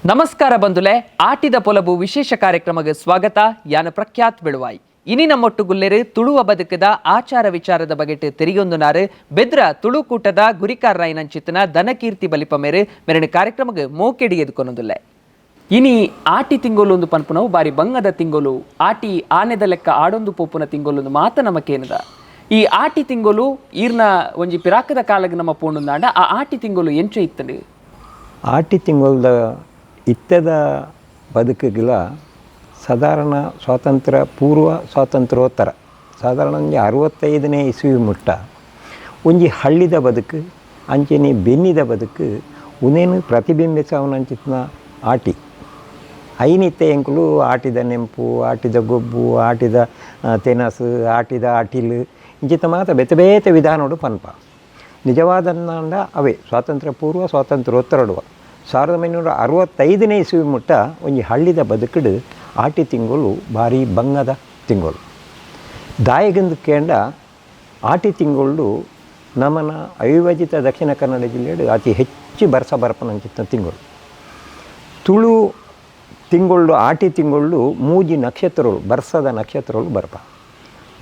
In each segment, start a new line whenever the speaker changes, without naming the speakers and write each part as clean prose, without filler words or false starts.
ನಮಸ್ಕಾರ ಬಂಧುಲೆ ಆಟಿದ ಪೊಲಬು ವಿಶೇಷ ಕಾರ್ಯಕ್ರಮಕ್ಕೆ ಸ್ವಾಗತ. ಯಾನ ಪ್ರಖ್ಯಾತ್ ಬೆಳುವಾಯಿ ಇನಿ ನಮ್ಮೊಟ್ಟು ಗುಲ್ಲೆರು ತುಳುವ ಬದುಕದ ಆಚಾರ ವಿಚಾರದ ಬಗೆಟ್ ತೆರಿಯೊಂದುನಾರು ಬೆದ್ರ ತುಳುಕೂಟದ ಗುರಿಕಾರ್ ರಾಯನಂಚಿತ್ತನ ದನಕೀರ್ತಿ ಬಲಿಪ ಮೇರೆ ಮೆರಣ ಕಾರ್ಯಕ್ರಮಕ್ಕೆ ಮೋಕೆಡಿ ಎದುಕೊನೊಂದುಲ್ಲೆ. ಇನಿ ಆಟಿ ತಿಂಗೋಲು ಒಂದು ಪನ್ಪುನವು ಬಾರಿ ಬಂಗದ ತಿಂಗೋಲು ಆಟಿ ಆನೆದ ಲೆಕ್ಕ ಆಡೊಂದು ಪೋಪುನ ತಿಂಗೋಲು ಮಾತ ನಮಕೇನದ. ಈ ಆಟಿ ತಿಂಗೋಲು ಈರ್ನ ಒಂಜಿ ಪಿರಾಕದ ಕಾಲಕ್ಕೆ ನಮ್ಮ ಪೋಂಡುಂದಾಂಡ ಆ ಆಟಿ ತಿಂಗೋಲು ಎಂಚ ಇತ್ತಂಡು.
ಆಟಿ ತಿಂಗಳದ ಇತ್ತದ ಬದುಕಿಗಿಲ್ಲ ಸಾಧಾರಣ ಸ್ವಾತಂತ್ರ್ಯ ಪೂರ್ವ ಸ್ವಾತಂತ್ರ್ಯೋತ್ತರ ಸಾಧಾರಣ ಒಂಜಿ 65ನೇ ಇಸ್ವಿ ಮುಟ್ಟ ಒಂಜಿ ಹಳ್ಳಿದ ಬದುಕು ಅಂಚನೆ ಬೆನ್ನಿದ ಬದುಕು ಉನೇನು ಪ್ರತಿಬಿಂಬಿಸವನಂಚಿತ್ನ ಆಟಿ ಐನಿತ್ತೆ ಎಂಕುಲು ಆಟಿದ ನೆಂಪು ಆಟಿದ ಗೊಬ್ಬು ಆಟಿದ ತೆನಸು ಆಟಿದ ಆಟಿಲು ಇಂಚಿತ ಮಾತ ಬೇತೆ ಬೇತೆ ವಿಧಾನೋಡು ಪನ್ಪ ನಿಜವಾದಂಡ ಅವೇ ಸ್ವಾತಂತ್ರ್ಯ ಪೂರ್ವ ಸ್ವಾತಂತ್ರ್ಯೋತ್ತರಡುವ 1965ನೇ ಇಸ್ವಿ ಮುಟ್ಟ ಒಂಜಿ ಹಳ್ಳಿದ ಬದುಕುಡು ಆಟಿ ತಿಂಗಳು ಭಾರಿ ಬಂಗದ ತಿಂಗಳು ದಾಯಗಂದು ಕೇಂಡ ಆಟಿ ತಿಂಗಳು ನಮ್ಮನ ಅವಿಭಜಿತ ದಕ್ಷಿಣ ಕನ್ನಡ ಜಿಲ್ಲೆಡು ಅತಿ ಹೆಚ್ಚು ಬರ್ಸ ಬರ್ಪನಂಚಿತ್ತ ತಿಂಗಳು. ತುಳು ತಿಂಗಳು ಆಟಿ ತಿಂಗಳು ಮೂಜಿ ನಕ್ಷತ್ರಗಳು ಬರ್ಸದ ನಕ್ಷತ್ರಗಳು ಬರ್ಪ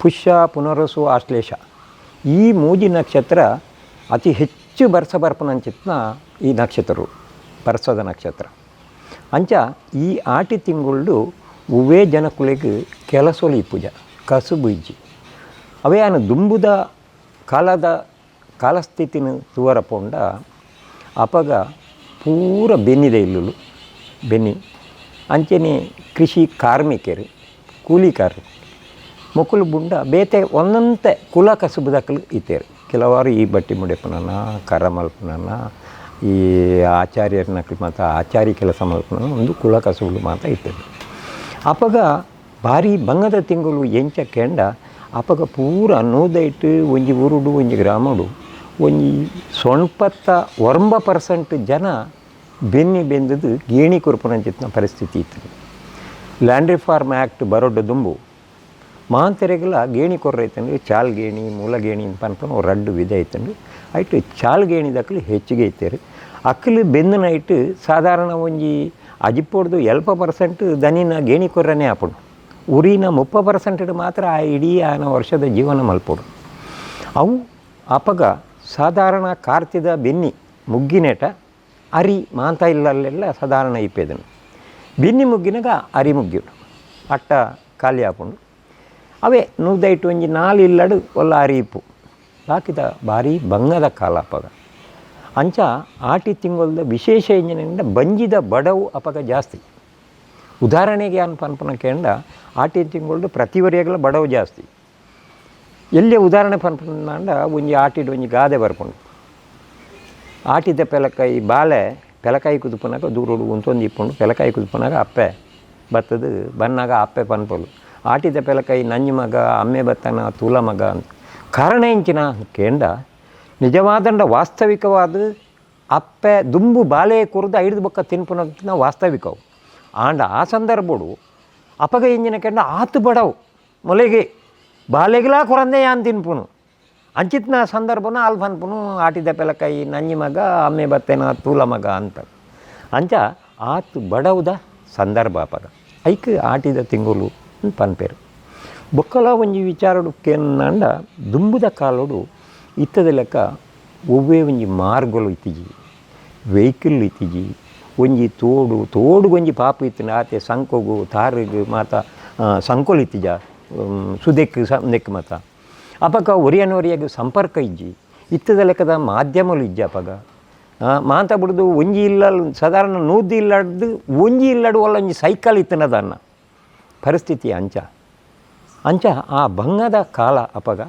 ಪುಷ್ಯ ಪುನರಸು ಆಶ್ಲೇಷ ಈ ಮೂಜಿ ನಕ್ಷತ್ರ ಅತಿ ಹೆಚ್ಚು ಬರ್ಸ ಬರ್ಪನಂಚಿತ್ನ ಈ ನಕ್ಷತ್ರಗಳು ಬರ್ಸದ ನಕ್ಷತ್ರ ಅಂಚ ಈ ಆಟಿ ತಿಂಗಳು ಉವೇ ಜನಕುಲೆಗೆ ಕೆಲಸೊಲಿ ಪೂಜ ಕಸುಬು ಇಜ್ಜಿ ಅವೇ ಆನ ದುಂಬುದ ಕಾಲಸ್ಥಿತಿನ ತೂವರ ಪೋಂಡ ಅಪಗ ಪೂರ ಬೆನ್ನಿದೆ ಇಲ್ಲುಲು ಬೆನ್ನಿ ಅಂಚನೆ ಕೃಷಿ ಕಾರ್ಮಿಕರು ಕೂಲಿಕಾರರು ಮೊಕ್ಕಲು ಬುಂಡ ಬೇತೆ ಒಂದೊಂದೇ ಕುಲ ಕಸುಬುದಕ್ಕಲು ಇತ್ತೇರು. ಕೆಲವಾರು ಈ ಬಟ್ಟಿ ಮುಡಿಪುನನ ಕರ ಮಲ್ಪುನನ ಈ ಆಚಾರ್ಯರ ನಕಲು ಮಾತ್ರ ಆಚಾರಿ ಕೆಲಸ ಮಲ್ಪುನ ಒಂದು ಕುಲ ಕಸುಬುಲು ಮಾತ್ರ ಇರ್ತದೆ. ಅಪಗ ಭಾರಿ ಬಂಗದ ತಿಂಗಳು ಎಂಚ ಕೆಂಡ ಅಪಗ ಪೂರ ನೂದೈಟು ಒಂಜಿ ಊರುಡು ಒಂಜಿ ಗ್ರಾಮಡು ಒಂಜಿ 90% ಜನ ಬೆನ್ನಿ ಬೆಂದದು ಗೇಣಿ ಕೊರ್ಪುನಂಚಿತ್ನ ಪರಿಸ್ಥಿತಿ ಇತ್ತು. ಲ್ಯಾಂಡ್ ರಿಫಾರ್ಮ್ ಆ್ಯಕ್ಟ್ ಬರೋಡು ದುಂಬು ಮಾಂತೆರೆಗೆಲ್ಲ ಗೇಣಿ ಕೊರ್ರೈತಂಡು ಚಾಲ್ ಗೇಣಿ ಮೂಲ ಗೇಣಿ ಅಂತ ಅನ್ಕೊಂಡು ರಡ್ಡು ವಿಧ ಐತಂಡು ಐಟು ಚಾಲ್ ಗೇಣಿದಕ್ಕಲು ಹೆಚ್ಚಿಗೆ ಐತೇರು ಅಕ್ಕಲು ಬೆಂದನ ಐಟು ಸಾಧಾರಣ ಒಂಜಿ ಅಜಿಪ್ಪೊಡ್ದು 20% ದನಿನ ಗೇಣಿ ಕೊರ್ರನೇ ಆಪುಡು ಉರಿನ 30% ಮಾತ್ರ ಆ ಇಡೀ ಆನ ವರ್ಷದ ಜೀವನ ಮಲ್ಪೋಡು. ಅವು ಅಪಗ ಸಾಧಾರಣ ಕಾರ್ತಿದ ಬೆನ್ನಿ ಮುಗ್ಗಿನೇಟ ಅರಿ ಮಾಂತ ಇಲ್ಲಲ್ಲೆಲ್ಲ ಸಾಧಾರಣ ಇಪ್ಪೇದನು ಬೆನ್ನಿ ಮುಗ್ಗಿನಾಗ ಅರಿ ಮುಗ್ಗಿಡು ಅಟ್ಟ ಖಾಲಿ ಆಪುಂಡು ಅವೇ ನೂದೈಟು ಒಂಜಿ 4 ಇಲ್ಲಡು ಒಲ್ಲ ಅರಿಯಿಪ್ಪು ಬಾಕಿದ ಭಾರಿ ಬಂಗದ ಕಾಲ ಅಪಗ ಅಂಚ ಆಟಿ ತಿಂಗಳದ ವಿಶೇಷ ಎಂಜಿನಿಂದ ಬಂಜಿದ ಬಡವು ಅಪಗ ಜಾಸ್ತಿ. ಉದಾಹರಣೆಗೆ ಏನು ಪನ್ಪನ ಕೇಂಡ ಆಟಿ ತಿಂಗಳು ಪ್ರತಿವರಿಯಾಗಲ ಬಡವು ಜಾಸ್ತಿ ಎಲ್ಲೇ ಉದಾಹರಣೆ ಪನ್ಪಂಡ ಒಂಜಿ ಆಟಿಡು ಒಂಜಿ ಗಾದೆ ಬರ್ಕೊಂಡು ಆಟಿದ ಪೆಲಕಾಯಿ ಬಾಲೆ ಪೆಲಕಾಯಿ ಕುದುಪನಾಗ ದೂರೋಡು ಉಂತೊಂದು ಇಪ್ಪುಂಡು ಪೆಲಕಾಯಿ ಕುದುಪನಾಗ ಅಪ್ಪೆ ಬತ್ತದು ಬನ್ನಾಗ ಅಪ್ಪೆ ಪನ್ಪಲು ಆಟಿದ ಪೆಲಕಾಯಿ ನಂಜಿ ಮಗ ಅಮ್ಮೆ ಬತ್ತನ ತೂಲ ಮಗ ಅಂತ ಕಾರಣ ಎಂಚಿನ ಕೇಂಡ ನಿಜವಾದಂಡ ವಾಸ್ತವಿಕವಾದ ಅಪ್ಪೆ ದುಂಬು ಬಾಲೆ ಕುರಿದು ಐದು ಬೊಕ್ಕ ತಿನ್ಪುನ ವಾಸ್ತವಿಕವು ಆಂಡ ಆ ಸಂದರ್ಭಡು ಅಪಗ ಎಂಜಿನ ಕೇಂಡ ಆತು ಬಡವು ಮೊಲೆಗೆ ಬಾಲೆಗಿಲಾ ಕೊರಂದೆ ಯಾನ್ ತಿನ್ಪುನು ಅಂಚಿತ್ನ ಸಂದರ್ಭನ ಅಲ್ಲಿ ಪನ್ಪುನು ಆಟಿದ ಪೆಲಕಾಯಿ ನಂಜಿ ಮಗ ಅಮ್ಮೆ ಬತ್ತೇನ ತೂಲ ಮಗ ಅಂತ ಅಂಚ ಆತು ಬಡವುದ ಸಂದರ್ಭ ಅಪಗ ಐಕ್ ಆಟಿದ ತಿಂಗಳು ಪನ್ಪೇರು ಬೊಕ್ಕಲ ಒಂಜಿ ವಿಚಾರಡು ಕೇಂಡ ದುಂಬುದ ಕಾಲೋಡು ಇತ್ತದ ಲೆಕ್ಕ ಒವ್ವೇ ಒಂಜಿ ಮಾರ್ಗಗಳು ಇತ್ತಿಜಿ ವೆಹಿಕಲ್ ಇತ್ತಿಜಿ ಒಂಜಿ ತೋಡು ಒಂಜಿ ಪಾಪ ಇತ್ತಿನ ಆತೆ ಸಂಕೋಗು ತಾರಿಗು ಮಾತ ಸಂಕೋಲು ಇತ್ತಿಜ ಸುದೆಕ್ ಸಂದೆಕ್ ಮಾತ ಅಪಗ ಒರಿಯನೊರಿಯಾಗ ಸಂಪರ್ಕ ಇಜ್ಜಿ ಇತ್ತದ ಲೆಕ್ಕದ ಮಾಧ್ಯಮಗಳು ಇಜ್ಜಿ ಅಪಗ ಮಾತ ಬಿಡ್ದು ಒಂಜಿ ಇಲ್ಲ ಸಾಧಾರಣ 100 ಇಲ್ಲಡ್ದು ಒಂಜಿ ಇಲ್ಲಡು ಒಲ್ಲ ಒಂಜಿ ಸೈಕಲ್ ಇತ್ತಿನದನ್ನ ಪರಿಸ್ಥಿತಿ ಅಂಚ ಆ ಬಂಗದ ಕಾಲ ಅಪಗ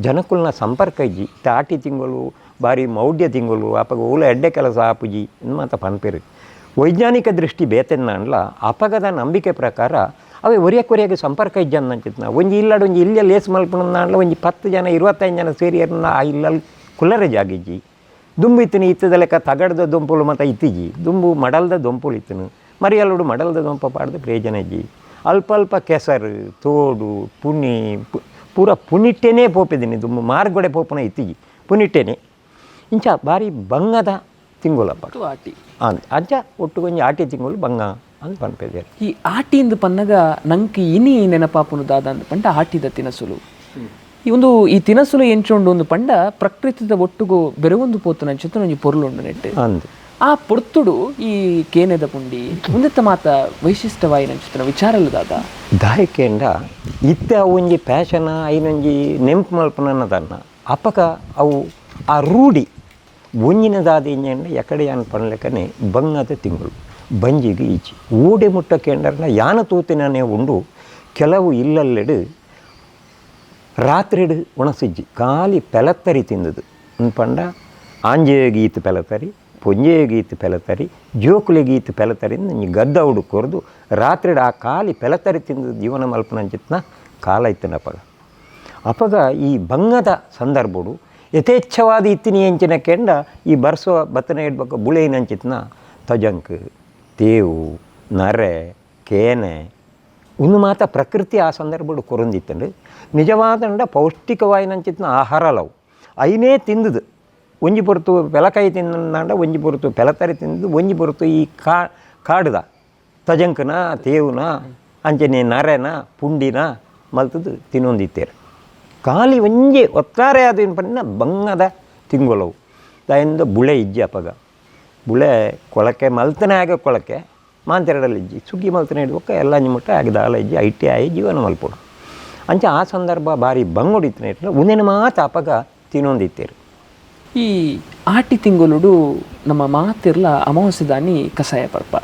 ಜನಕುಲ್ನ ಸಂಪರ್ಕ ಇಜ್ಜಿ ಆಟಿ ತಿಂಗಳು ಭಾರಿ ಮೌಢ್ಯ ತಿಂಗಳು ಅಪಗ ಓಲ ಎಡ್ಡೆ ಕೆಲಸ ಆಪುಜಿ ಮಾತ ಪನ್ಪೇರು. ವೈಜ್ಞಾನಿಕ ದೃಷ್ಟಿ ಬೇತೆನ್ನ ಅಂಡ್ಲ ಅಪಗದ ನಂಬಿಕೆ ಪ್ರಕಾರ ಅವೇ ಒರಿಯಕ್ಕೆ ಸಂಪರ್ಕ ಇಜ್ಜಂಚಿತ್ನ ಒಂಜಿ ಇಲ್ಲಡು ಒಂಜಿ ಇಲ್ಲೇ ಲೇಸ್ ಮಲ್ಪನ ಅಂಡ್ಲ ಒಂಜಿ 10 ಜನ 25 ಜನ ಸೇರಿ ಆ ಇಲ್ಲಲ್ಲಿ ಕುಲ್ಲರೆ ಜಾಗಿಜ್ಜಿ ದುಂಬು ಇತ್ತಿನ ಇತ್ತದ ಲೆಕ್ಕ ತಗಡ್ದ ದೊಂಪುಲು ಮತ್ತು ಇತ್ತಿಜಿ ದುಂಬು ಮಡಲ್ದ ದೊಂಪುಲು ಇತ್ತನು ಮರಿಯಲ್ಲುಡು ಮಡಲ್ದ ದೊಂಪ ಪಾಡ್ದು ಪ್ರಯೋಜನ ಇಜ್ಜಿ ಅಲ್ಪ ಕೆಸರು ತೋಡು ಪುನಿ ಪೂರ ಪುನಿಟ್ಟೇನೇ ಪೋಪಿದ್ದೀನಿ ದುಂಬು ಮಾರ್ಗೊಡೆ ಪೋಪನ ಇತ್ತಿಜಿ ಪುನಿಟ್ಟೇನೆ ಇಂಚ ಭಾರಿ ಬಂಗದ ತಿಂಗುಲಪ್ಪ
ಆಟಿ
ಅಂಚ ಒಟ್ಟು ಕೊಂಚ ಆಟಿ ತಿಂಗಳು ಬಂಗ ಅಂತ ಪನ್ಪೇದೆ.
ಈ ಆಟಿಂದು ಪನ್ನಗ ನಂಗೆ ಇನಿ ನೆನಪಾಪುನು ದಾದ ಅಂದ ಪಂಡ ಆಟಿದ ತಿನಸುಲು ಈ ತಿನಸುಲು ಎಂಚೊಂಡು ಒಂದು ಪಂಡ ಪ್ರಕೃತಿದ ಒಟ್ಟುಗು ಬೆರವೊಂದು ಪೋತುನ ಅಂಚಿತ್ತು ಒಂಜಿ ಪೊರ್ಲುಂಡು ನೆಟ್ಟು
ಅಂದು
ಆ ಪೊರ್ತುಡು ಈ ಕೇನೆದ ಪುಂಡಿ ಮುಂದೆತ್ತ ಮಾತ ವೈಶಿಷ್ಟವಾಯಿನ ಅಂಚಿತ್ತಿನ ವಿಚಾರಲು ದಾದ
ದಾಯಕೆಂಡ ಇತ್ತೆ ಅವು ಒಂಜಿ ಪ್ಯಾಶನ ಐನೊಂಜಿ ನೆಂಪು ಮಲ್ಪನನ್ನದನ್ನ ಅಪಕ ಅವು ಆ ರೂಢಿ ಒಂಜಿನದಾದ ಇಂಜಂಡ ಎಕಡೆ ಯಾನ್ ಪನ್ಲೆಕ್ಕನೆ ಬಂಗದ ತಿಂಗಳು ಬಂಜಿಗೆ ಈಚಿ ಊಡೆ ಮುಟ್ಟ ಕೇಂದ್ರನ ಯಾನ ತೂತಿನೇ ಉಂಡು ಕೆಲವು ಇಲ್ಲಲ್ಲೆಡು ರಾತ್ರಿಡು ಒಣಸಿಜ್ಜಿ ಖಾಲಿ ಪೆಲತ್ತರಿ ತಿಂದದು ಪಂಡ ಆಂಜೇಯ ಗೀತು ಪೆಲತರಿ ಪೊಂಜೆಯ ಗೀತು ಪೆಲತರಿ ಜೋಕುಲೆ ಗೀತು ಪೆಲತರಿಂದ ನೀ ಗದ್ದ ಹುಡು ಕೊರೆದು ರಾತ್ರಿಡು ಆ ಖಾಲಿ ಪೆಲತರಿ ತಿಂದು ಜೀವನ ಮಲ್ಪನಂಚಿತ್ನ ಕಾಲ ಇತ್ತನಪಗ ಅಪಗ ಈ ಬಂಗದ ಸಂದರ್ಭಡು ಯಥೇಚ್ಛವಾದ ಇತ್ತಿನಿ ಎಂಚಿನ ಕೆಂಡ ಈ ಬರ್ಸೋ ಬತ್ತನ ಇಡ್ಬೇಕು ಬುಳೆಯಿನಂಚಿತ್ನ ತಜಂಕ್ ತೇವು ನರೆ ಕೇನೆ ಒಂದು ಮಾತ ಪ್ರಕೃತಿ ಆ ಸಂದರ್ಭಡು ಕೊರೊಂದಿತ್ತಂಡು ನಿಜವಾದಂಡ ಪೌಷ್ಟಿಕವಾಯಿನಂಚಿತ್ನ ಆಹಾರಲವು ಐನೇ ತಿಂದದು ಒಂಜಿ ಪೊರ್ತು ಪೆಲಕಾಯಿ ತಿಂದಂಡ ಒಂಜಿ ಪೊರ್ತು ಪೆಲತರಿ ತಿಂದದು ಒಂಜಿ ಪೊರ್ತು ಈ ಕಾಡ್ದ ತಜಂಕನ ತೇವುನ ಅಂಚನೆ ನರೆನ ಪುಂಡಿನ ಮಲ್ತದು ತಿನ್ನೊಂದಿತ್ತೇರು ಖಾಲಿ ಒಂಜಿ ಒತ್ತಾರೆ ಅದು ಏನು ಪನ್ನ ಬಂಗದ ತಿಂಗೊಲವು ದಾಯಿಂದ ಬುಳೆ ಇಜ್ಜಿ ಅಪಗ ಬುಳೆ ಕೊಳಕೆ ಮಲ್ತನೆ ಆಗ ಕೊಳಕೆ ಮಾಂತೆರಡಲ್ಲಿ ಇಜ್ಜಿ ಸುಗ್ಗಿ ಮಲ್ತನೆ ಇಡ್ಬೇಕು ಎಲ್ಲ ನಿಮ್ಮಟ್ಟ ಆಗಿದ ಆಲ ಇಜ್ಜಿ ಐಟಿ ಆಯಿ ಜೀವನ ಮಲ್ಪೋಡು ಅಂಚ ಆ ಸಂದರ್ಭ ಭಾರಿ ಬಂಗೊಡಿತ್ತನೆ ಇಟ್ಟರೆ ಒಂದಿನ ಮಾತು ಅಪಗ ತಿನ್ನೊಂದಿತ್ತೇರು.
ಈ ಆಟಿ ತಿಂಗೊಲುಡು ನಮ್ಮ ಮಾತಿರ್ಲ ಅಮಾವಾಸ್ಯೆ ದಾನಿ ಕಷಾಯ ಪರ್ಪ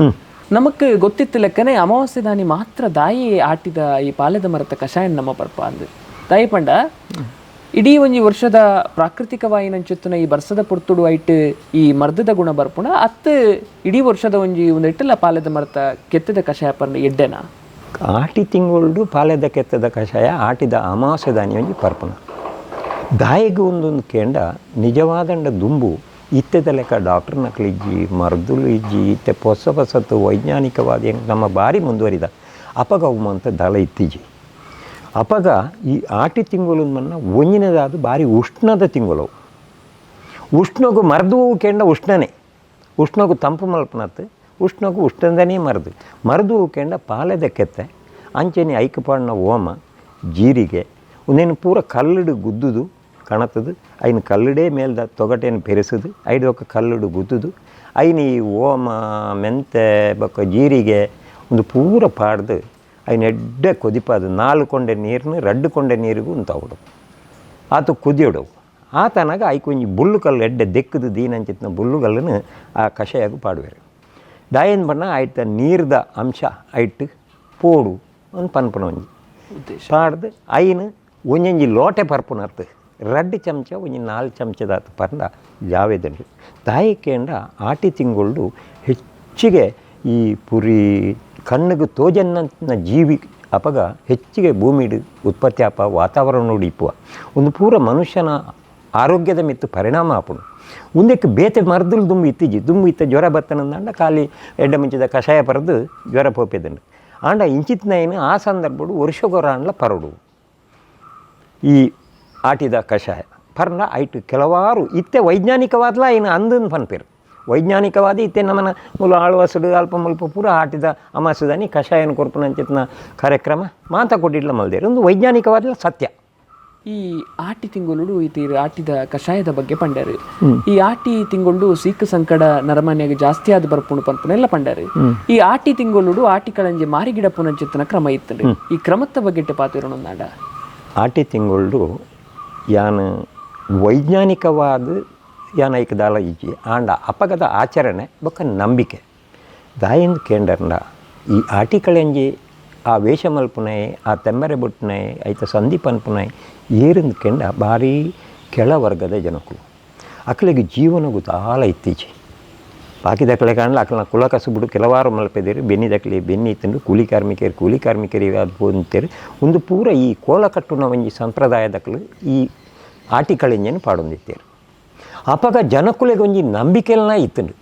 ನಮಕ್ ಗೊತ್ತಿತ್ತ ಲೆಕ್ಕನೆ ಅಮಾವಾಸ್ಯೆ ದಾನಿ ಮಾತ್ರ ದಾಯಿ ಆಟಿದ ಈ ಪಾಲೆದ ಮರತ ಕಷಾಯ ನಮ್ಮ ಪರ್ಪ ಅಂದ್ ದಾಯಿ ಪಂಡ ಇಡೀ ಒಂಜಿ ವರ್ಷದ ಪ್ರಾಕೃತಿಕವಾಯಿನಂಚುತ್ತುನ ಈ ಬರ್ಸದ ಪೊರ್ತುಡು ಐಟ್ ಈ ಮರ್ದದ ಗುಣ ಬರ್ಪುಣ ಅತ್ತು ಇಡೀ ವರ್ಷದ ಒಂಜಿ ಒಂದು ಇಟ್ಟಲ್ಲ ಪಾಲೆದ ಮರತ ಕೆತ್ತದ ಕಷಾಯ ಪರ್ನ ಎಡ್ಡೆನ
ಆಟಿ ತಿಂಗಳು ಪಾಲೆದ ಕೆತ್ತದ ಕಷಾಯ ಆಟಿದ ಅಮಾವಾಸ್ಯೆ ದಾನಿ ಒಂಜಿ ಪರ್ಪುನ ದಾಯಿಗೆ ಒಂದೊಂದು ಕೇಂಡ ನಿಜವಾದಂಡ ದುಂಬು ಇತ್ತೆದ ಲೆಕ್ಕ ಡಾಕ್ಟರ್ ನಕಲು ಇಜ್ಜಿ ಮರ್ದುಲು ಇಜ್ಜಿ ಇತ್ತೆ ಹೊಸತು ವೈಜ್ಞಾನಿಕವಾದ ನಮ್ಮ ಭಾರಿ ಮುಂದುವರಿದ ಅಪಗ ಅವು ಅಂತ ದಳ ಇತ್ತಿಜಿ ಅಪಗ ಈ ಆಟಿ ತಿಂಗಳು ಮನ್ನ ಒಂಜಿನದಾದ ಭಾರಿ ಉಷ್ಣದ ತಿಂಗಳು ಉಷ್ಣಗೂ ಮರ್ದು ಕೇಂಡ ಉಷ್ಣನೇ ಉಷ್ಣಗೂ ತಂಪು ಮಲ್ಪನತ್ತು ಉಷ್ಣಗೂ ಉಷ್ಣದನೇ ಮರ್ದು ಕೇಂಡ ಪಾಲೆದ ಕೆತ್ತೆ ಅಂಚೆನೆ ಐಕಪಾಡಿನ ಓಮ ಜೀರಿಗೆ ಒಂದೇನು ಪೂರ ಕಲ್ಲುಡು ಗುದ್ದುದು ಕಣತದು ಐನು ಕಲ್ಲುಡೇ ಮೇಲ್ದ ತೊಗಟೇನು ಪೆರೆಸೋದು ಐದು ಒಕ್ಕ ಕಲ್ಲುಡು ಗುದ್ದುದು ಐನು ಈ ಓಮ ಮೆಂತೆ ಬೊಕ್ಕ ಜೀರಿಗೆ ಒಂದು ಪೂರ ಪಾಡ್ದು ಐನು ಎಡ್ಡೆ ಕೊದಿಪಾದು 4 ಕೊಂಡೆ ನೀರನ್ನು 2 ಕೊಂಡೆ ನೀರಿಗೂ ಒಂದು ತಗೊಡು ಆತು ಕುದಿಯೋಡವು ಆತನಾಗ ಐಕೊಂಜಿ ಬುಲ್ಲು ಕಲ್ಲು ಎಡ್ಡೆ ದೆಕ್ಕದು ದೀನಂಚಿತ್ನ ಬುಲ್ಲುಗಲ್ಲನ್ನು ಆ ಕಷಾಯಾಗ ಪಾಡುವೆರು ದಾಯನ್ ಬಣ್ಣ ಆಯ್ತ ನೀರ್ದ ಅಂಶ ಐಟ್ ಪೋಡು ಒಂದು ಪನ್ಪನ ಒಂಜಿ ಪಾಡ್ದು ಐನು ಒಂಜೊಂಜಿ ಲೋಟೆ ಪರ್ಪುನರ್ತು 2 ಚಮಚ ಒಂಜಿ 4 ಚಮಚದಾತು ಪರ್ನ ಜಾವೇದಂಡು ದಾಯಿಕೆಂಡ ಆಟಿ ತಿಂಗಳು ಹೆಚ್ಚಿಗೆ ಈ ಪುರಿ ಕಣ್ಣಿಗೆ ತೋಜನ್ನ ಜೀವಿ ಅಪಗ ಹೆಚ್ಚಿಗೆ ಭೂಮಿಡು ಉತ್ಪತ್ತಿ ಆಪ ವಾತಾವರಣ ಇಪ್ಪುವ ಒಂದು ಪೂರ ಮನುಷ್ಯನ ಆರೋಗ್ಯದ ಮಿತ್ತು ಪರಿಣಾಮ ಆಪುಣು ಮುಂದಕ್ಕೆ ಬೇತೆ ಮರದಲ್ಲಿ ದುಂಬು ಇತ್ತ ಜ್ವರ ಬತ್ತನಂದ ಖಾಲಿ ಎಡ್ಡ ಮುಂಚಿದ ಕಷಾಯ ಪರದು ಜ್ವರ ಪೋಪೆದಂಡು ಆಂಡ ಇಂಚಿತ್ನ ಏನು ಆ ಸಂದರ್ಭಡು ವರ್ಷಗೊರ ಅಂಡ್ಲ ಪರಡು ಈ ಆಟಿದ ಕಷಾಯ ಪರ್ನ ಐಟು ಕೆಲವಾರು ಇತ್ತೆ ವೈಜ್ಞಾನಿಕವಾದ್ಲ ಇನ್ನು ಅಂದನ್ ಪನ್ಪೇರು ವೈಜ್ಞಾನಿಕವಾದ ಇತ್ತೆ ನಮ್ಮನ ಮೂಲ ಆಳುವಸಡು ಅಲ್ಪ ಮುಲ್ಪ ಪೂರ ಆಟಿದ ಅಮಾಸದಾನಿ ಕಷಾಯನ ಕೊರ್ಪುನಂಚಿತ್ನ ಕಾರ್ಯಕ್ರಮ ಮಾತಾಕೊಟ್ಟಿಡ್ಲ ಮಲ್ದೇರು ಒಂದು ವೈಜ್ಞಾನಿಕವಾದ ಸತ್ಯ.
ಈ ಆಟಿ ತಿಂಗಳು ಆಟಿದ ಕಷಾಯದ ಬಗ್ಗೆ ಪಂಡರು ಈ ಆಟಿ ತಿಂಗಳು ಸೀಕ ಸಂಕಡ ನರಮನೆಯಾಗ ಜಾಸ್ತಿ ಆದ ಬರ್ಪುಣು ಪನ್ಪುನೆಲ್ಲ ಪಂಡರು ಈ ಆಟಿ ತಿಂಗಳು ಆಟಿ ಕಳಂಜೆ ಮಾರಿಗಿಡ ಪುನಂಚಿತ್ತನ ಕ್ರಮ ಇತ್ತು ಈ ಕ್ರಮದ ಬಗ್ಗೆ ಪಾತಿರೋಣ
ಆಟಿ ತಿಂಗಳು ಯಾನು ವೈಜ್ಞಾನಿಕವಾದ ಯಾನ ಐಕದಾಲ ಇಜ್ಜಿ ಆಂಡ ಅಪಗದ ಆಚರಣೆ ಬೊಕ್ಕ ನಂಬಿಕೆ ದಾಯಿಂದ ಕೇಂಡರ್ನ ಈ ಆಟಿ ಕಳಂಜಿ ಆ ವೇಷ ಮಲ್ಪುನೈ ಆ ತೆಂಬರೆ ಬುಟ್ನೈ ಐತ ಸಂಧಿ ಪನ್ಪುನೈ ಏರಿಂದ ಕೆಂಡ ಭಾರಿ ಕೆಳವರ್ಗದ ಜನಕ್ಕಳು ಅಕ್ಕಳಿಗೆ ಜೀವನಗೂ ತಾಲ ಇತ್ತೀಚೆ ಬಾಕಿ ದಕ್ಕಲೆ ಕಾಣಲ ಅಕ್ಕಳನ್ನ ಕುಲ ಕಸುಬಿಡು ಕೆಲವಾರು ಮಲ್ಪೆದೇರು ಬೆನ್ನಿ ದಕ್ಕಲಿ ಬೆನ್ನಿ ಇತ್ತಂಡು ಕೂಲಿ ಕಾರ್ಮಿಕರಿಗೆ ಅದು ಬಂತೇರು ಒಂದು ಪೂರ ಈ ಕೋಲ ಕಟ್ಟುನ ಒಂಜಿ ಸಂಪ್ರದಾಯ ದಕ್ಕಲು ಈ ಆಟಿ ಕಳಿಂಜನ್ನು ಪಾಡೊಂದಿತ್ತೇರು ಅಪಗ ಜನಕ್ಕುಲೆಗೆ ಒಂಜಿ ನಂಬಿಕೆಲ್ನ ಇತ್ತಂಡು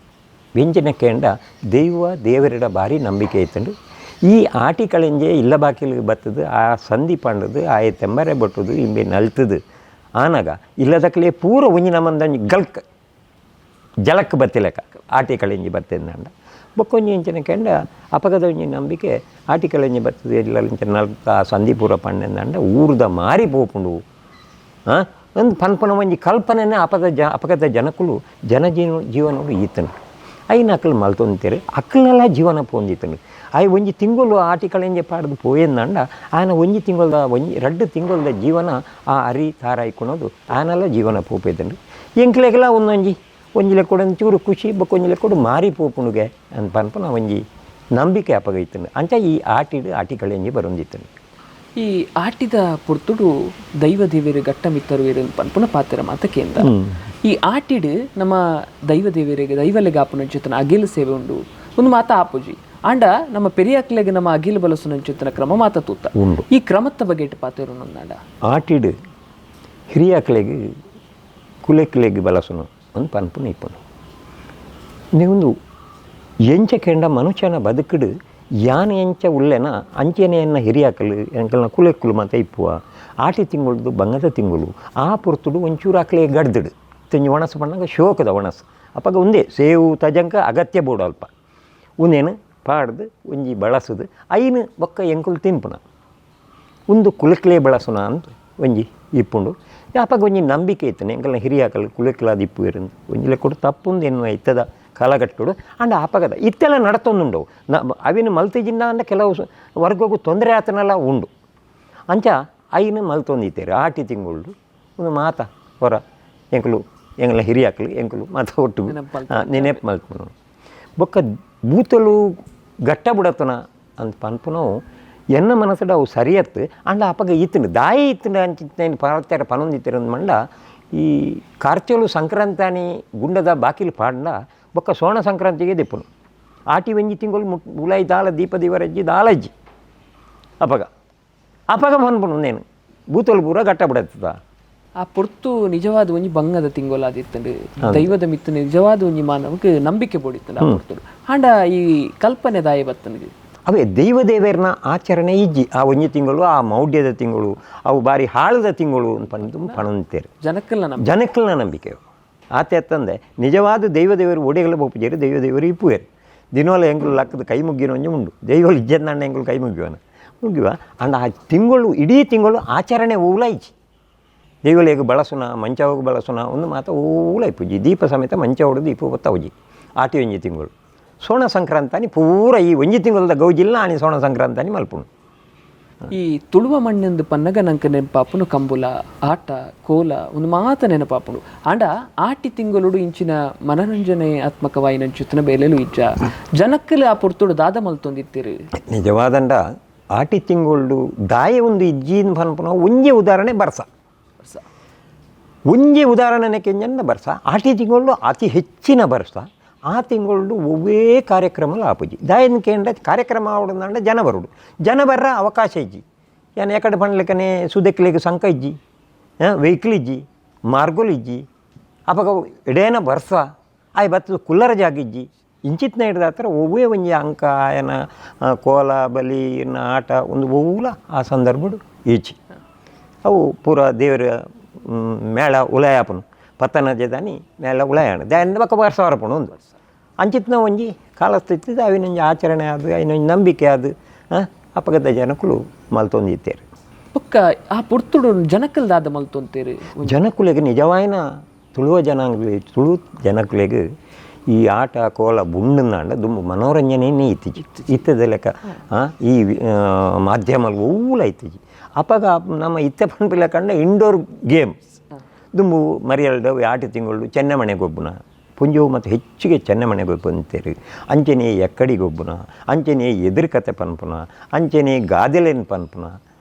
ವ್ಯಂಜನ ಕೇಂಡ ದೇವರಿಡ ಭಾರಿ ನಂಬಿಕೆ ಇತ್ತಂಡು ಈ ಆಟಿ ಕಳಿಂಜೆ ಇಲ್ಲ ಬಾಕಿಲಿಗೆ ಬತ್ತದು ಆ ಸಂಧಿ ಪಂಡದು ಆಯ ತೆಂಬರೆ ಬಟ್ಟುದು ಇಂಬೆ ನಲ್ತದು ಆನಾಗ ಇಲ್ಲದಕ್ಕಲೇ ಪೂರ ಒಂಜಿ ನಮ್ಮಂದಂಜಿ ಗಲ್ಕ್ ಜಲಕ್ಕೆ ಬತ್ತಿಲೆಕ್ಕ ಆಟಿ ಕಳೆಂಜಿ ಬರ್ತದಂಡ ಬೊಕ್ಕೊಂಜಿ ಇಂಚಿನ ಕೆಂಡ ಅಪಗದ ಒಂಜಿ ನಂಬಿಕೆ ಆಟಿ ಕಳೆಂಜಿ ಬರ್ತದೆ ಇಲ್ಲ ನಲ್ಕ ಸಂಧಿಪುರ ಪಂಡೆಂದಂಡ ಊರ್ದ ಮಾರಿ ಪೋಪುಂಡು ಒಂದು ಪನ್ಪನ ಒಂಜಿ ಕಲ್ಪನೆನೇ ಅಪಗದ ಜನಕ್ಕಳು ಜೀವನಗಳು ಈತನು ಐನ ಅಕ್ಕಲು ಮಲ್ತೊಂತೀರಿ ಅಕ್ಕಲೆಲ್ಲ ಜೀವನ ಪೊಂದಿತನು ಅವು ಒಂಜಿ ತಿಂಗಳು ಆಟಿ ಕಳೆಂಜೆ ಪಾಡ್ದು ಪೋಯಂದಂಡ ಆಯನ ಒಂಜಿ ತಿಂಗಳದ ಎರಡು ತಿಂಗಳದ ಜೀವನ ಆ ಅರಿ ತಾರಾಯ್ಕೊಳೋದು ಆನೆಲ್ಲ ಜೀವನ ಪೋಪೈತನು ಎಂಕ್ಲೆಗೆಲ್ಲ ಒಂಜಿಲೆ ಕೂಡ ಒಂಚೂರು ಖುಷಿ ಬೊಕ್ಕೊಂಜಿಲೆ ಕೂಡ ಮಾರಿ ಪೋಪುಣುಗೆ ಅಂತ ಪನ್ಪನ ಒಂಜಿ ನಂಬಿಕೆ ಅಪಗೈತನು ಅಂಚ ಈ ಆಟಿ ಕಳೆಂಜಿ ಬರೊಂದಿತ್ತನು
ಈ ಆಟಿದ ಪುರ್ತುಡು ದೈವ ದೇವಿಯರು ಘಟ್ಟಮಿತ್ತರು ಇರು ಪನ್ಪುನ ಪಾತ್ರ ಮಾತಕ್ಕೆಂದ ಈ ಆಟಿಡ್ ನಮ್ಮ ದೈವ ದೇವಿಯರಿಗೆ ದೈವಲೆಗೆ ಆಪುನ ಜೊತನ ಅಗಿಲು ಸೇವೆ ಉಂಡು ಒಂದು ಮಾತ ಆಪುಜಿ ಆಂಡ ನಮ್ಮ ಪೆರಿಯಾಕ್ಲೆಗೆ ನಮ್ಮ ಅಗಿಲು ಬಲಸುನ ಜೊತನ ಕ್ರಮ ಮಾತ ತೂತ
ಉಂಡು
ಈ ಕ್ರಮತ್ತ ಬಗ್ಗೆ ಪಾತ್ರ ನೊಂದಾಂಡ
ಆಟಿಡ್ ಹಿರಿಯಾಕ್ಲೆಗೆ ಕುಲೆಕ್ಲೆಗೆ ಬಲಸುನು ಒಂದು ಪನ್ಪುನ ಇಪ್ಪನು ನೀವೊಂದು ಎಂಚ ಕೆಂಡ ಮನುಷ್ಯನ ಬದುಕುಡು ಯಾನ್ ಎಂಚ ಉಳ್ಳೆನ ಅಂಚೆನೆಯನ್ನು ಹಿರಿಯಾಕಲು ಎಂಕಲ್ನ ಕುಲೆಕ್ಕುಲು ಮತ್ತು ಇಪ್ಪುವ ಆಟಿ ತಿಂಗಳದು ಬಂಗದ ತಿಂಗಳು ಆ ಪುರ್ತುಡು ಒಂಚೂರು ಆಕಲೆ ಗಡ್ದಡು ತೆಂಜಿ ಒಣಸು ಬಣ್ಣಗ ಶೋಕದ ಒಣಸು ಅಪ್ಪಾಗ ಒಂದೇ ಸೇವು ತಜಂಕ ಅಗತ್ಯ ಬೋಡು ಅಲ್ಪ ಉನೇನು ಪಾಡ್ದು ಒಂಜಿ ಬಳಸುದು ಐನು ಬೊಕ್ಕ ಎಂಕುಲು ತಿನ್ಪುನ ಒಂದು ಕುಲಕ್ಲೆ ಬಳಸುನ ಅಂತ ಒಂಜಿ ಇಪ್ಪುಂಡು ಅಪ್ಪಾಗ ಒಂಜಿ ನಂಬಿಕೆ ಇತ್ತನೆ ಎಂಕಲ್ನ ಹಿರಿಯಾಕಲು ಕುಲಕ್ಲಾದ ಇಪ್ಪು ಇರಂದು ಒಂಜಿಲೆ ಕೊಡು ತಪ್ಪುಂದು ಎನ್ನುವ ಇತ್ತದ ಕಾಲಘಟ್ಟಗಳು ಅಂಡ ಅಪಗದ ಇತ್ತೆಲ್ಲ ನಡತೊಂದುಂಡವು ಅವಿನ ಮಲ್ತಿಜಿಂದ ಅಂದ ಕೆಲವು ವರ್ಗಗೂ ತೊಂದರೆ ಆತನೆಲ್ಲ ಉಂಡು ಅಂಚ ಐನು ಮಲ್ತೊಂದಿತ್ತೇರಿ ಆಟಿ ತಿಂಗಳು ಒಂದು ಮಾತ ಹೊರ ಎಂಕಲು ಎಂಗಲ ಹಿರಿಯಾಕಲು ಎಂಕಲು ಮಾತ ಒಟ್ಟು ನೆನೆಪು ಮಲ್ಪನು ಬೊಕ್ಕ ಬೂತಲು ಗಟ್ಟ ಬಿಡತನ ಅಂತ ಪನ್ಪುನವು ಎನ್ನ ಮನಸ್ಸಡ ಅವು ಸರಿಯತ್ತು ಅಂಡ ಅಪಗ ಇತ್ತನು ದಾಯಿ ಇತ್ತನ ಅಂಚಿನ ಪಾರ್ತಾರ ಪನೊಂದಿತ್ತರ ಮಂಡ ಈ ಕಾರ್ಚೋಲು ಸಂಕ್ರಾಂತಾನಿ ಗುಂಡದ ಬಾಕಿಲು ಪಾಂಡ ಬೊಕ್ಕ ಸೋಣ ಸಂಕ್ರಾಂತಿಗೆ ದಿಪ್ಪುನು ಆಟಿ ಒಂಜಿ ತಿಂಗಳು ಮುಲಾಯಿ ದಾಳ ದೀಪ ದಿವರಜ್ಜಿ ದಾಳಜ್ಜಿ ಅಪಗ ಮನ್ಪುನು ನೇನು ಬೂತಲು ಪೂರ ಗಟ್ಟ ಬಿಡತ್ತದ
ಆ ಪುರ್ತು ನಿಜವಾದ ಒಂಜಿ ಬಂಗದ ತಿಂಗೊಲಾದಿತ್ತಂಡು ದೈವದ ಮಿತ್ತು ನಿಜವಾದ ಒಂಜಿ ಮಾನವಕ್ಕೆ ನಂಬಿಕೆ ಬೋಡಿತ್ತಂಡು ಆ ಪುರ್ತುಡು ಆಂಡ ಈ ಕಲ್ಪನೆ ದಾಯ ಬತ್ತನಿಗೆ
ಅವೇ ದೈವದೇವರನ್ನ ಆಚರಣೆ ಇಜ್ಜಿ ಆ ಒಂಜಿ ತಿಂಗಳು ಆ ಮೌಢ್ಯದ ತಿಂಗಳು ಅವು ಬಾರಿ ಹಾಳದ ತಿಂಗಳು ಅಂತ ಪಣಂತೇರು ಜನಕ್ಕಲ್ನ ನಂಬಿಕೆ ಆತ ಎತ್ತಂದೆ ನಿಜವಾದ ದೈವದೇವರು ಒಡೆಗಳ ಬೋಪುಜೇರು ದೈವದೇವರು ಇಪ್ಪುವೇರು ದಿನೋಲ ಎಂಗಳು ಲಕ್ಕದ ಕೈ ಮುಗ್ಗಿನ ಒಂಜಿ ಉಂಡು ದೈವಗಳು ಇಜ್ಜಂದಂಡ ಎಂಗಳು ಕೈ ಮುಗ್ಗಿವ ಅಂಡ ಆ ತಿಂಗಳು ಇಡೀ ತಿಂಗಳು ಆಚರಣೆ ಊಲಾಯ್ಚಿ ದೈವಳಿಗೆ ಬಳಸುನ ಮಂಚ ಹೋಗಿ ಬಳಸುನ ಒಂದು ಮಾತ ಊಲಾಯ್ಪುಜಿ ದೀಪ ಸಮೇತ ಮಂಚ ಹೊಡೆದು ದೀಪ ಒತ್ತವಜಿ ಆಟಿ ಒಂಜಿ ತಿಂಗಳು ಸೋಣ ಸಂಕ್ರಾಂತಾನಿ ಪೂರ ಈ ಒಂಜಿ ತಿಂಗಳದ ಗೌಜಿಲ್ಲ ಆನಿ ಸೋಣ ಸಂಕ್ರಾಂತಾನಿ ಮಲ್ಪುನು
ಈ ತುಳುವ ಮಣ್ಣಿಂದು ಪನ್ನಗ ನಂಗೆ ನೆನಪಾಪುನು ಕಂಬುಲ ಆಟ ಕೋಲ ಒಂದು ಮಾತ ನೆನಪಾಪುನು ಆಂಡ ಆಟಿ ತಿಂಗಳು ಇಂಚಿನ ಮನರಂಜನೆಯಾತ್ಮಕವಾಯಿನ ಜೊತೆನ ಬೇಲೆಲು ಇಜ್ಜ ಜನಕ್ಕಲ್ಲಿ ಆ ಪುರ್ತುಡು ದಾದ ಮಲ್ತೊಂದಿತ್ತೀರಿ
ನಿಜವಾದಂಡ ಆಟಿ ತಿಂಗಳು ದಾಯ ಒಂದು ಇಜ್ಜಿನ ಪನ್ಪುನ ಒಂಜೆ ಉದಾಹರಣೆ ಬರ್ಸ ಒಂಜೆ ಉದಾಹರಣೆ ಕೆಂಜನ್ನ ಬರ್ಸ ಆಟಿ ತಿಂಗಳು ಅತಿ ಹೆಚ್ಚಿನ ಬರ್ಸ ಆ ತಿಂಗಳು ಒವ್ವೇ ಕಾರ್ಯಕ್ರಮಗಳು ಆಪುಜಿ ದಾಯನ ಕೇಂದ್ರ ಕಾರ್ಯಕ್ರಮ ಆವಡಂದ ಜನ ಬರ್ರ ಅವಕಾಶ ಇಜ್ಜಿ ಏನು ಎಕಡೆ ಪಂಡ್ಲಿಕ್ಕನೆ ಸುದಕ್ಲಿಗೆ ಸಂಕ ಇಜ್ಜಿ ವೆಹಿಕಲ್ ಇಜ್ಜಿ ಮಾರ್ಗೋಲ್ ಇಜ್ಜಿ ಅವಾಗ ಎಡೇನ ಬರ್ಸ ಆಯ್ ಬತ್ತದ ಕುಲ್ಲರ ಜಾಗಿಜ್ಜಿ ಇಂಚಿತ್ನ ಹಿಡ್ದ ಹತ್ರ ಒವ್ವೇ ಒಂಜಿ ಅಂಕ ಆಯನ ಕೋಲ ಬಲಿ ಆಟ ಒಂದು ಒವ್ಲ ಆ ಸಂದರ್ಭಡು ಈಚಿ ಅವು ಪೂರ ದೇವರ ಮೇಳ ಉಳಯಾಪನು ಪತ್ತನ ಜದಾನಿ ಮೇಳ ಉಳಯಾಣ ದಾಯನ ಬಕ್ಕ ಬರ್ಸ ಹೊರಪಣು ಒಂದು ಅಂಚಿತ್ನ ಒಂಜಿ ಕಾಲಸ್ಥಿತಿದ ಅವಿನೊಂಜಿ ಆಚರಣೆ ಅದು ಅವಿನೊಂಜಿ ನಂಬಿಕೆ ಅದು ಅಪಗದ ಜನಕ್ಕಳು ಮಲ್ತೊಂದಿತ್ತೇರು
ಪಕ್ಕ ಆ ಪುರ್ತುಡು ಜನಕ್ಕಲ್ದಾದ ಮಲ್ತೊಂತೇರಿ
ಜನಕ್ಕುಲೆಗೆ ನಿಜವಾಯಿನ ತುಳುವ ತುಳು ಜನಕ್ಕುಲೆಗೆ ಈ ಆಟ ಕೋಲ ಬುಂಡಂದಾಂಡ ದುಂಬು ಮನೋರಂಜನೆಯೇ ಇತ್ತೀಜಿ ಇತ್ತದ ಲೆಕ್ಕ ಈ ಮಾಧ್ಯಮ ಊಲ ಇತ್ತೀಜಿ ಅಪಗ ನಮ್ಮ ಇತ್ತೆ ಪನ್ಪಿಲ್ಲ ಕಂಡ ಇಂಡೋರ್ ಗೇಮ್ ದುಂಬು ಮರಿಯಲ್ದ ಆಟ ತಿಂಗಳು ಚೆನ್ನಮಣೆಗೊಬ್ಬನ ಪುಂಜವು ಮತ್ತು ಹೆಚ್ಚಿಗೆ ಚೆನ್ನಮಣೆಗೊಬ್ಬ ಅಂತೀರಿ ಅಂಚನೆ ಎಕ್ಕಡಿಗೊಬ್ಬನ ಅಂಚನೆ ಎದುರುಕತೆ ಪನ್ಪುನ ಅಂಚನೆ ಗಾದೆಲೇನು ಪನ್ಪುನ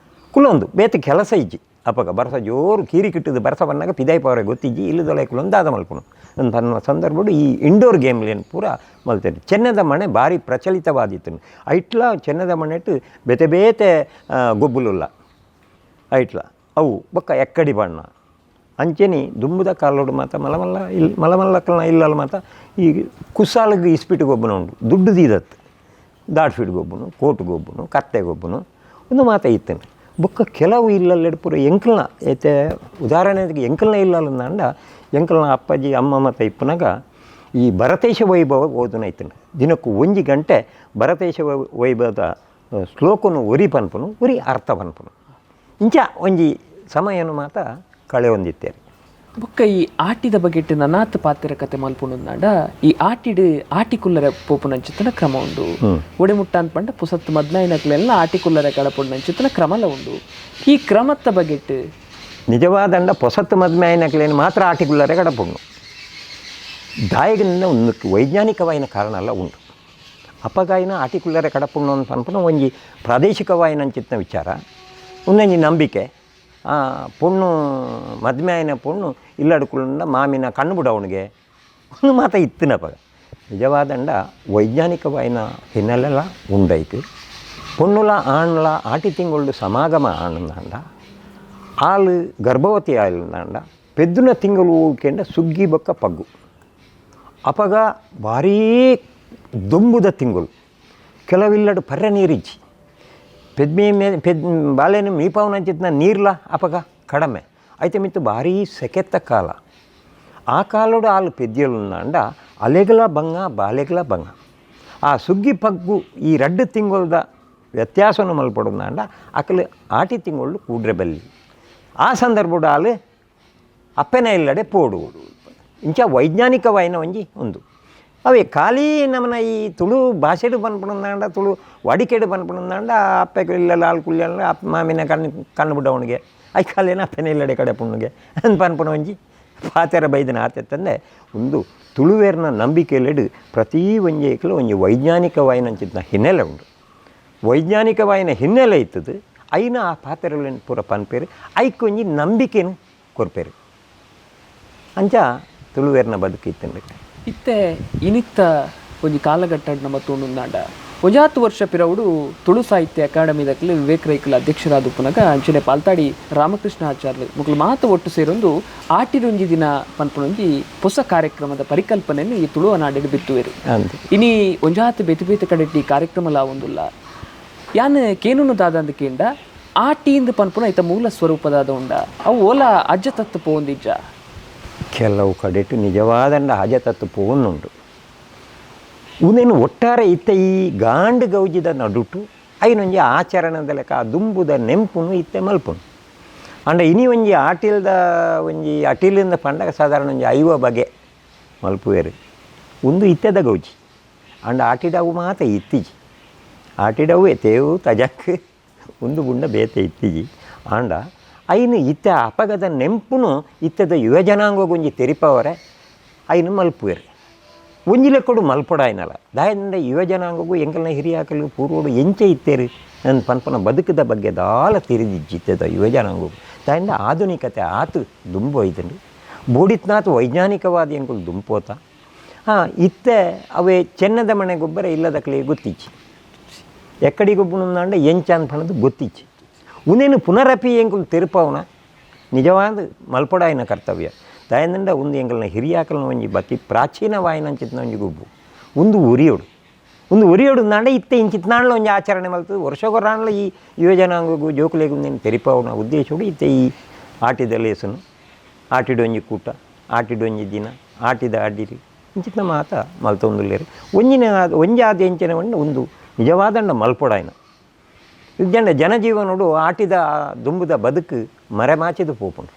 ಕುಲೊಂದು ಬೇತ ಕೆಲಸ ಇಜ್ಜಿ ಅಪಗ ಬರ್ಸ ಜೋರು ಕೀರಿ ಕಿಟ್ಟದು ಬರ್ಸ ಬಂದಾಗ ಪಿದಾಯಿ ಪವರೆ ಗೊತ್ತಿಜ್ಜಿ ಇಲ್ಲದೊಲೆ ಕುಲೊಂದು ದಾದ ಮಲ್ಪುನು ಒಂದು ಪನ್ನುವ ಸಂದರ್ಭಡು ಈ ಇಂಡೋರ್ ಗೇಮ್ಲೇನು ಪೂರ ಮಲ್ತೇನೆ ಚೆನ್ನದ ಮಣೆ ಭಾರಿ ಪ್ರಚಲಿತವಾದಿತ್ತು ಐಟ್ಲ ಚೆನ್ನದ ಮಣೆಟ್ಟು ಬೇತೆ ಬೇತೆ ಗೊಬ್ಬುಲುಲ್ಲ ಐಟ್ಲ ಅವು ಬೊಕ್ಕ ಎಕ್ಕಡಿ ಬಣ್ಣ ಅಂಚೆನಿ ದುಂಬುದ ಕಾಲೋಡು ಮಾತ ಮಲಮಲ್ಲಕ್ಕಲ್ನ ಇಲ್ಲಲ್ಲ ಮಾತ ಈ ಕುಸಾಲಿಗೆ ಇಸ್ಪಿಟ್ಟು ಗೊಬ್ಬನ ಉಂಟು ದುಡ್ಡು ದೀದತ್ತು ದಾಟ್ಫೀಡ್ ಗೊಬ್ಬನು ಕೋಟು ಗೊಬ್ಬನು ಕತ್ತೆ ಗೊಬ್ಬನು ಒಂದು ಮಾತ ಇತ್ತೇನೆ ಬೊಕ್ಕ ಕೆಲವು ಇಲ್ಲಲ್ಲೆಡು ಪೂರ ಎಂಕಲ್ನ ಐತೆ ಉದಾಹರಣೆಗೆ ಎಂಕಲ್ನ ಇಲ್ಲಲ್ಲ ಅಂಡ ಎಂಕಲ್ನ ಅಪ್ಪಾಜಿ ಅಮ್ಮ ಮತ್ತು ಇಪ್ಪನಾಗ ಈ ಭರತೇಶ ವೈಭವ ಓದನೈತನು ದಿನಕ್ಕೂ 1 ಗಂಟೆ ಭರತೇಶ ವೈಭವದ ಶ್ಲೋಕನು ಒರಿ ಪನ್ಪನು ಒರಿ ಅರ್ಥ ಪನ್ಪನು ಇಂಚ ಒಂಜಿ ಸಮಯನು ಮಾತ ಕಳೆ ಹೊಂದಿತ್ತೇವೆ.
ಬೊಕ್ಕ ಈ ಆಟಿದ ಬಗೆಟ್ ನನಾತ್ ಪಾತ್ರ ಕತೆ ಮಲ್ಪುಂಡುಂದಾಂಡ ಈ ಆಟಿಕುಲ್ಲರೆ ಪೋಪುನಂಚಿತ್ತನ ಕ್ರಮ ಉಂಡು. ಒಡಿಮುಟ್ಟ ಅನ್ಪಂಡ ಪುಸತ್ ಮದ್ನಾಯಿನಕ್ಲೆಲ್ಲ ಆಟಿಕುಲ್ಲರೆ ಕಳಪುಂಡಂಚಿತ್ತನ ಕ್ರಮಲ ಉಂಡು. ಈ ಕ್ರಮತ್ತ ಬಗೆಟ್
ನಿಜವಾದಂಡ ಪೊಸತ್ ಮದ್ಮಾಯಿನಕ್ಲೇನು ಮಾತ್ರ ಆಟಿಕುಲ್ಲರೆ ಕಡಪುಂಡು. ದಾಯಗಿನಿಂದ ಒಂದು ವೈಜ್ಞಾನಿಕವಾಯಿನ ಕಾರಣ ಎಲ್ಲ ಉಂಟು. ಅಪಗಾಯಿನ ಆಟಿಕುಲ್ಲರೆ ಕಡಪುಂಡು ಅಂತ ಅನ್ಪನ ಒಂಜಿ ಪ್ರಾದೇಶಿಕವಾಯಿನಂಚಿತ್ತಿನ ವಿಚಾರ ಒಂದೊಂಜಿ ನಂಬಿಕೆ. ಪೊಣ್ಣು ಮದ್ಮೆ ಆಯ್ನ ಪೊಣ್ಣು ಇಲ್ಲಡ್ಕುಳ್ಳ ಮಾಮಿನ ಕಣ್ಣು ಬಿಡವನಿಗೆ ಒಂದು ಮಾತ ಇತ್ತಿನಪಗ ನಿಜವಾದಂಡ ವೈಜ್ಞಾನಿಕವಾಯಿನ ಹಿನ್ನೆಲೆಲ್ಲ ಉಂಡೈತು. ಪೊಣ್ಣುಲ ಆಣ್ಲ ಆಟಿ ತಿಂಗಳು ಸಮಾಗಮ ಆನಂದಾಂಡ ಆಳು ಗರ್ಭವತಿ ಆಯ್ಲಂದಾಂಡ ಪೆದ್ದುನ ತಿಂಗಳು ಕೆಂಡ ಸುಗ್ಗಿ ಬೊಕ್ಕ ಪಗ್ಗು ಅಪಗ ಭಾರೀ ದುಂಬುದ ತಿಂಗಳು ಕೆಲವಿಲ್ಲಡು ಪರ್ರೆ ನೀರಿಜ್ಜಿ ಬಾಳೆನ ಮೀಪಾವನಂಚಿತ್ನ ನೀರ್ಲ ಅಪಗ ಕಡಿಮೆ ಐತೆ ಮಿತ್ತು ಭಾರೀ ಸೆಕೆತ್ತ ಕಾಲ. ಆ ಕಾಲೋಡು ಆಳು ಪೆದ್ಯಲುಂದಾಂಡ ಅಲೆಗಲ ಬಂಗ ಬಾಲೆಗಲ ಬಂಗ ಆ ಸುಗ್ಗಿ ಪಗ್ಗು ಈ 2 ತಿಂಗಳದ ವ್ಯತ್ಯಾಸವನ್ನು ಮಲ್ಪಡುಂದಾಂಡ ಅಕಲು ಆಟಿ ತಿಂಗಳು ಕೂಡ್ರೆ ಬಲ್ಲಿ ಆ ಸಂದರ್ಭದ ಆಳು ಅಪ್ಪೆನ ಇಲ್ಲಡೆ ಪೋಡು ಇಂಚ ವೈಜ್ಞಾನಿಕವಾಯಿನ ಒಂಜಿ ಒಂದು ಅವೇ ಖಾಲಿ ನಮ್ಮನ ಈ ತುಳು ಭಾಷೆಡು ಪನ್ಪುಣಂದಾಂಡ ತುಳು ವಡಿಕೆಡು ಪನ್ಪುಣಂದಾಂಡ ಅಪ್ಪೆಗೆ ಇಲ್ಲ ಆಳು ಕುಳ್ಳ ಅಪ್ಪ ಮಾಮಿನ ಕಣ್ಣು ಬಿಡವನಿಗೆ ಐ ಖಾಲಿನ ಅಪ್ಪೆನ ಇಲ್ಲಡೆ ಕಡೆ ಪುಣ್ಣಿಗೆ ಅಂತ ಪನ್ಪುಣ ಒಂಜಿ ಪಾತೆರ ಬೈದನ ಆತೆತ್ತಂದೆ ಒಂದು ತುಳುವೇರ್ನ ನಂಬಿಕೆಯಲ್ಲಿಡು ಪ್ರತಿ ಒಂಜೇಕಲು ಒಂಜಿ ವೈಜ್ಞಾನಿಕವಾಯಿನಂಚಿನ ಹಿನ್ನೆಲೆ ಉಂಟು. ವೈಜ್ಞಾನಿಕವಾಯಿನ ಹಿನ್ನೆಲೆ ಇತ್ತದು ಐನ ಆ ಪಾತೆರಗಳನ್ನು ಪೂರ ಪನ್ಪೇರು ಐಕೊಂಜಿ ನಂಬಿಕೆನು ಕೊರ್ಪೇರು ಅಂಚ ತುಳುವೇರ್ನ ಬದುಕಿತ್ತಂಡು.
ಇತ್ತೆ ಇನಿತ್ತ ಒಂಜಿ ಕಾಲಘಟ್ಟ ನಮ್ಮ ತೂಂಡುಂದಾಂಡ 10 ವರ್ಷ ಪಿರವುಡು ತುಳು ಸಾಹಿತ್ಯ ಅಕಾಡೆಮಿದಕ್ಲೆ ವಿವೇಕ್ ರೈಕುಲ ಅಧ್ಯಕ್ಷರಾದ ಉಪ್ಪುನಗ ಅಂಚನೆ ಪಾಲ್ತಾಡಿ ರಾಮಕೃಷ್ಣ ಆಚಾರ್ಯ ಮುಕ್ಲು ಮಾತು ಒಟ್ಟು ಸೇರೊಂದು ಆಟಿರೊಂಜಿ ದಿನ ಪನ್ಪುನೊಂಜಿ ಹೊಸ ಕಾರ್ಯಕ್ರಮದ ಪರಿಕಲ್ಪನೆಯನ್ನು ಈ ತುಳುವ ನಾಡಿನ ಬಿತ್ತುವೆರು. ಇನಿ ಒಂಜಾತ್ ಬೇತೆ ಬೇತೆ ಕಡೆಟ್ ಈ ಕಾರ್ಯಕ್ರಮ ಲಾವೊಂದುಲ್ಲ ಯಾನ್ ಕೇನುನು ದಾದಂದು ಕೇಂಡ ಆಟಿಯಿಂದ ಪನ್ಪುನ ಐತ ಮೂಲ ಸ್ವರೂಪದಾದ ಉಂಡ ಅವು ಓಲ ಅಜ್ಜ ತತ್ತು ಪೋಂದಿಜ್ಜ
ಕೆಲವು ಕಡೆಟು ನಿಜವಾದಂಡ ಅಜ ತತ್ತು ಪೋನ್ನುಂಟು. ಉನೇನು ಒಟ್ಟಾರೆ ಇತ್ತ ಈ ಗಾಂಡು ಗೌಜಿದ ನಡುಟು ಐನೊಂಜಿ ಆಚರಣದ ಲೆಕ್ಕ ಆ ದುಂಬುದ ನೆಂಪುನು ಇತ್ತೆ ಮಲ್ಪುನು ಅಂಡ ಇನಿ ಒಂಜಿ ಆಟಿಲ್ದ ಒಂಜಿ ಅಟಿಲಿಂದ ಪಂಡಗ ಸಾಧಾರಣ ಒಂಜಿ 5 ಬಗೆ ಮಲ್ಪುವೆರು ಒಂದು ಇತ್ತೆದ ಗೌಜಿ ಅಂಡ ಆಟಿಡವು ಮಾತ ಇತ್ತಿಜಿ ಆಟಿಡವು ಎತ್ತೇವು ತಜಕ್ ಒಂದು ಗುಂಡ ಬೇತೆ ಇತ್ತಿಜಿ ಆಂಡ ಐನು ಇತ್ತ ಅಪಗದ ನೆಂಪುನು ಇತ್ತದ ಯುವಜನಾಂಗಗೊಂಜಿ ತೆರಿಪವರೆ ಐನು ಮಲ್ಪುವೆರು ಒಂಜಿ ಲೆಕ್ಕಡು ಮಲ್ಪೊಡಾಯ್ನಲ್ಲ ದಾಯದಿಂದ ಯುವಜನಾಂಗಗೂ ಎಂಕಲ್ನ ಹಿರಿಯಾಕಲು ಪೂರ್ವಡು ಎಂಚೆ ಇತ್ತೇರು ನನ್ನ ಪನ್ಪನ ಬದುಕದ ಬಗ್ಗೆ ದಾಲ ತಿರಿದಿಜ್ಜಿತ್ತದ ಯುವಜನಾಂಗಗೂ ದಾಯಿಂದ ಆಧುನಿಕತೆ ಆತು ದುಂಬು ಐತಂಡು ಬೋಡಿತ್ನಾತು ವೈಜ್ಞಾನಿಕವಾದ ಎಂಕುಲು ದುಂಪೋತ ಇತ್ತೆ ಅವೇ ಚೆನ್ನದ ಮನೆ ಗೊಬ್ಬರ ಇಲ್ಲದಕ್ಲೆ ಗೊತ್ತಿಚ್ಚಿ ಎಕ್ಕಡಿ ಗೊಬ್ಬನುಂದಾಂಡ ಎಂಚ ಅನ್ಪಣದು ಗೊತ್ತಿಚ್ಚಿ ಉನೇನು ಪುನರಪಿ ಎಂಕುಲು ತೆರುಪವನ ನಿಜವಾದ ಮಲ್ಪೊಡಾಯಿನ ಕರ್ತವ್ಯ ದಾಯಂದಂಡ ಒಂದು ಎಂಕಲ್ನ ಹಿರಿಯಾಕಲ್ನ ಒಂಜಿ ಬತ್ತಿ ಪ್ರಾಚೀನವಾಯಿನಂಚಿತ್ನ ಒಂಜಿ ಗುಬ್ಬು ಒಂದು ಉರಿಯೋಡು ನಾಂಡ ಇತ್ತೆ ಇಂಚಿತ್ನಾಣ್ಲ ಒಂಜಿ ಆಚರಣೆ ಮಲ್ತದು ವರ್ಷಗೊರಾಣ್ಲ ಈ ಯುವಜನಾಂಗಗೂ ಜೋಕುಲೆಗೂ ನೀನು ತೆರಿಪವನ ಉದ್ದೇಶಡು ಇತ್ತೆ ಈ ಆಟಿದ ಲೇಸನು ಆಟಿಡೊಂಜಿ ಕೂಟ ಆಟಿಡೊಂಜಿ ದಿನ ಆಟಿದ ಅಡ್ಡಿರಿ ಇಂಚಿತ್ನ ಮಾತ ಮಲ್ತೊಂದುಲ್ಲೇರು ಒಂಜಿ ಆದ ಎಂಚಿನ ಒಂದು ನಿಜವಾದಂಡ ಮಲ್ಪೊಡಾಯ್ನ ಇದ್ದಂಡ ಜನಜೀವನೋಡು ಆಟಿದ ದುಂಬುದ ಬದುಕು ಮರೆಮಾಚಿದು ಪೋಪುಂಡು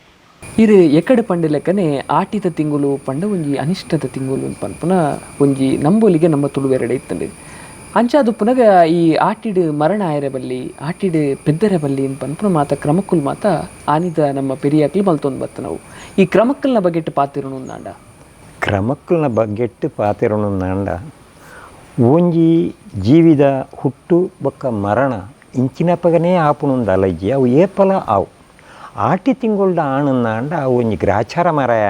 ಇರು ಎಕ್ಕಡೆ ಪಂಡೆ ಲೆಕ್ಕನೆ ಆಟಿದ ತಿಂಗುಲು ಪಂಡ ಒಂಜಿ ಅನಿಷ್ಟದ ತಿಂಗುಲು ಪನ್ಪುನ ಒಂಜಿ ನಂಬೋಲಿಗೆ ನಮ್ಮ ತುಳುವೆರಡೆ ಇತ್ತಂಡೆ ಅಂಚಾದು ಪುನಗ ಈ ಆಟಿಡ್ ಮರಣ ಆಯರೆ ಬಲ್ಲಿ ಆಟಿಡ್ ಪೆದ್ದರೆ ಬಲ್ಲಿ ಪನ್ಪುನ ಮಾತ ಕ್ರಮಕ್ಕುಲ್ ಮಾತ ಆನಿದ ನಮ್ಮ ಪೆರಿಯಾಕ್ಲು ಮಲ್ತೊಂದು ಬತ್ತ ನಾವು ಈ ಕ್ರಮಕ್ಕಲ್ನ ಬಗೆಟ್ಟು ಪಾತಿರೋಣುಂದಾಂಡ
ಕ್ರಮಕ್ಕಲ್ನ ಬಗ್ಗೆಟ್ಟು ಪಾತಿರೋಣುಂದಾಂಡ ಒಂಜಿ ಜೀವಿದ ಹುಟ್ಟು ಬೊಕ್ಕ ಮರಣ ಇಂಚಿನಪ್ಪಗನೇ ಆಪುಣುಂದ ಅಲಜ್ಜಿ ಅವು ಏಪಲ ಆವು ಆಟಿ ತಿಂಗೊಳ್ದ ಆಣಂದಾಂಡ ಅವು ಒಂಜಿ ಗ್ರಾಚಾರ ಮರಯ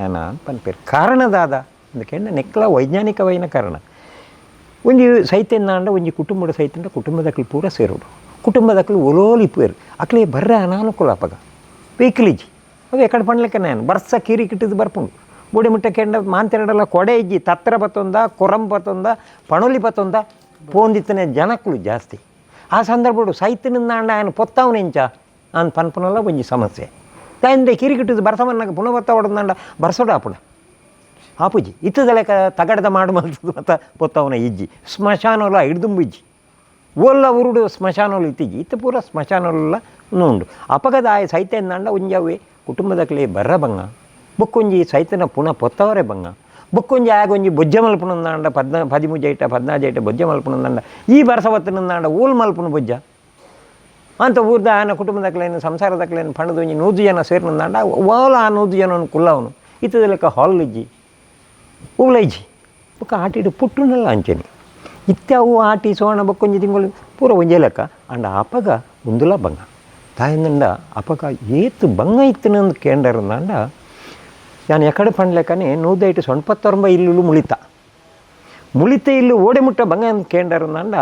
ಅಂತ ಪನ್ಪೇರು ಕಾರಣದಾದ ಅಂದಕೆಂಡ ನೆಕ್ಕಲ ವೈಜ್ಞಾನಿಕವೈನ ಕಾರಣ ಒಂಜಿ ಸೈತೆಂದಾಂಡ ಒಂಜಿ ಕುಟುಂಬದ ಸೈತಂಡ ಕುಟುಂಬದಕ್ಲು ಪೂರ ಸೇರೋಡು ಕುಟುಂಬದಕ್ಲು ಒಲೋಲಿಪ್ಪೇರು ಅಕ್ಲೆ ಬರ್ರೆ ಅನಾನುಕೂಲ ಅಪಗ ವೆಹಿಕಲ್ ಇಜ್ಜಿ ಅವು ಎಕಡೆ ಪಂಡ್ಲೆಕ್ಕ ನಾನು ಬರ್ಸ ಕೀರಿ ಕಿಟ್ಟಿದ್ದು ಬರ್ಪುಂಡು ಬುಡಿ ಮುಟ್ಟ ಕೆಂಡ ಮಾಂತೆರಡಲ್ಲ ಕೊಡೆ ಇಜ್ಜಿ ತತ್ರ ಬತ್ತೊಂದ ಕೊರಂ ಬತ್ತೊಂದ ಪಣೊಲಿ ಬತ್ತೊಂದ ಪೋಂದಿತ್ತನೆ ಜನಕ್ಕಳು ಜಾಸ್ತಿ ಆ ಸಂದರ್ಭಡು ಸೈತನಿಂದಾಂಡ ఆయన పొత్తావునించా అని పన్పునల్ల ಒಂಜಿ ಸಮಸ್ಯೆ ದಾಯಿಂದ ಕಿರಿಕಿಟ್ಟಿದ್ದು ಬರ್ಸವನ್ನಾಗ ಪುನಃ ಬತ್ತ ಹೊಡೆದಂಡ ಬರ್ಸೋಡು ಆಪುಡ ಆಪುಜಿ ಇತ್ತದ ಲೆಕ್ಕ ತಗಡದ ಮಾಡು ಮಲ್ತದ್ದು ಮತ್ತು ಪೊತ್ತವನ ಇಜ್ಜಿ ಸ್ಮಶಾನಲ ಹಿಡ್ದುಂಬು ಇಜ್ಜಿ ಓಲ್ಲ ಉರುಡು ಸ್ಮಶಾನಲು ಇತ್ತಿಜ್ಜಿ ಇತ್ತು ಪೂರ ಸ್ಮಶಾನಲ್ಲ ಉಂಡು ಅಪಗದ ಆಯ ಸೈತ ಎಂದಾಂಡ ಒಂಜಾವೆ ಕುಟುಂಬದಕ್ಲೆ ಬರ್ರ ಬಂಗ ಬೊಕ್ಕೊಂಜಿ ಸೈತನ ಪುನಃ ಪೊತ್ತವರೇ ಬಂಗ ಬೊಕ್ಕೊಂಜಿ ಆಗೊಂಜಿ ಬೊಜ್ಜ ಮಲ್ಪುನಂದಾಂಡ 13 ಐಟ 14 ಐಟ ಬೊಜ್ಜ ಮಲ್ಪುನಂದಾಂಡ ಈ ಬರ್ಸವತ್ತನಂದಾಂಡ ಓಲ್ ಮಲ್ಪುನ ಬೊಜ್ಜ ಅಂತ ಊರ್ದ ಆನ ಕುಟುಂಬದಕ್ಲೇನು ಸಂಸಾರದಕ್ಲೇನು ಪಣದು ಒಂಜಿ 100 ಜನ ಸೇರ್ನಂದಾಂಡ ಓಲ ಆ 100 ಜನವನ್ನು ಕುಲ್ಲವನು ಇತ್ತದ ಲೆಕ್ಕ ಹಾಲ್ ಇಜ್ಜಿ ಉಗ್ಲೈಜಿ ಬೊಕ್ಕ ಆಟಿಡು ಪುಟ್ಟುನಲ್ಲ ಅಂಚನೆ ಇತ್ಯಾವು ಆಟಿ ಸೋಣ ಬೊಕ್ಕೊಂಜಿ ತಿಂಗಳು ಪೂರ ಒಂಜೇ ಲೆಕ್ಕ ಅಂಡ ಅಪಗ ಉಂದುಲ ಬಂಗ ತಾಯಂದಂಡ ಅಪಗ ಏತು ಬಂಗ ಇತ್ತನಂದು ಕೇಂಡರಂದಾಂಡ ನಾನು ಎಕಡೆ ಪಂಡ್ಲೆಕ್ಕನೆ 100 ಸೊಣ್ಪತ್ತೊರಂಬ ಇಲ್ಲು ಮುಳಿತ ಇಲ್ಲು ಓಡೆ ಮುಟ್ಟ ಬಂಗ ಅಂತ ಕೇಂಡರಂದಾಂಡ